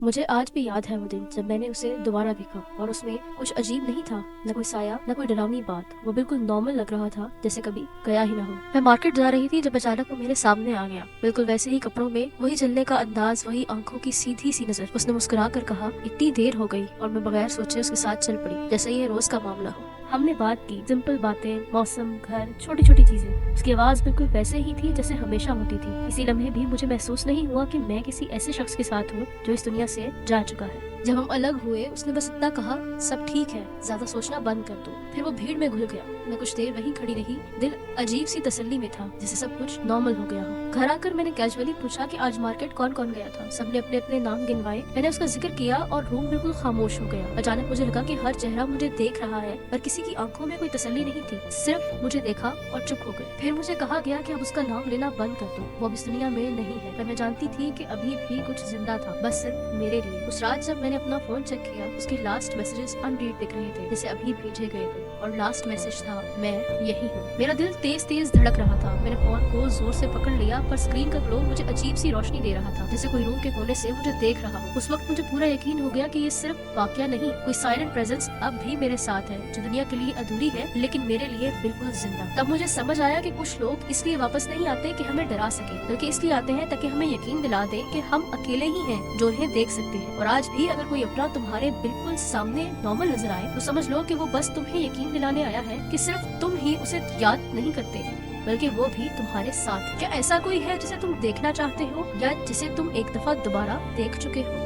मुझे आज भी याद है वो दिन जब मैंने उसे दोबारा देखा और उसमें कुछ अजीब नहीं था, न कोई साया न कोई डरावनी बात। वो बिल्कुल नॉर्मल लग रहा था, जैसे कभी गया ही ना हो। मैं मार्केट जा रही थी जब अचानक वो मेरे सामने आ गया, बिल्कुल वैसे ही कपड़ों में, वही चलने का अंदाज, वही आंखों की सीधी सी नजर। उसने मुस्कुरा कर कहा, इतनी देर हो गई, और मैं बगैर सोचे उसके साथ चल पड़ी, जैसे ये रोज का मामला हो। हमने बात की, सिंपल बातें, मौसम, घर, छोटी छोटी चीजें। उसकी आवाज बिल्कुल वैसे ही थी जैसे हमेशा होती थी। इसी लम्हे भी मुझे महसूस नहीं हुआ कि मैं किसी ऐसे शख्स के साथ हूँ जो इस दुनिया से जा चुका है। जब हम अलग हुए उसने बस इतना कहा, सब ठीक है, ज्यादा सोचना बंद कर दो। फिर वो भीड़ में घुल गया। मैं कुछ देर वहीं खड़ी रही, दिल अजीब सी तसल्ली में था, जैसे सब कुछ नॉर्मल हो गया हो। घर आकर मैंने कैजुअली पूछा कि आज मार्केट कौन कौन गया था। सबने अपने अपने नाम गिनवाए। मैंने उसका जिक्र किया और रूम बिल्कुल खामोश हो गया। अचानक मुझे लगा कि हर चेहरा मुझे देख रहा है, पर किसी की आंखों में कोई तसल्ली नहीं थी। सिर्फ मुझे देखा और चुप हो गए। फिर मुझे कहा गया कि अब उसका नाम लेना बंद कर दो, वो अब इस दुनिया में नहीं है। पर मैं जानती थी कि अभी भी कुछ जिंदा था, बस सिर्फ मेरे लिए। उस रात जब मैंने अपना फोन चेक किया, उसके लास्ट मैसेजेस अनरीड दिख रहे थे, जैसे अभी भेजे गए थे। और लास्ट मैसेज था, मैं यही हूँ। मेरा दिल तेज तेज धड़क रहा था। मैंने फोन को जोर से पकड़ लिया, पर स्क्रीन का ग्लो मुझे अजीब सी रोशनी दे रहा था, जैसे कोई रूम के कोने से मुझे देख रहा हो। उस वक्त मुझे पूरा यकीन हो गया कि ये सिर्फ वाकया नहीं, कोई साइलेंट प्रेजेंस अब भी मेरे साथ है, जो दुनिया के लिए अधूरी है लेकिन मेरे लिए बिल्कुल जिंदा। तब मुझे समझ आया कि कुछ लोग इसलिए वापस नहीं आते कि हमें डरा सके, बल्कि इसलिए आते हैं ताकि हमें यकीन दिला दे कि हम अकेले ही हैं जो उन्हें देख सकते हैं। और आज भी अगर कोई अपना तुम्हारे बिल्कुल सामने नॉर्मल नजर आए, तो समझ लो कि वो बस तुम्हें यकीन दिलाने आया है कि सिर्फ तुम ही उसे याद नहीं करते, बल्कि वो भी तुम्हारे साथ। क्या ऐसा कोई है जिसे तुम देखना चाहते हो, या जिसे तुम एक दफा दोबारा देख चुके हो?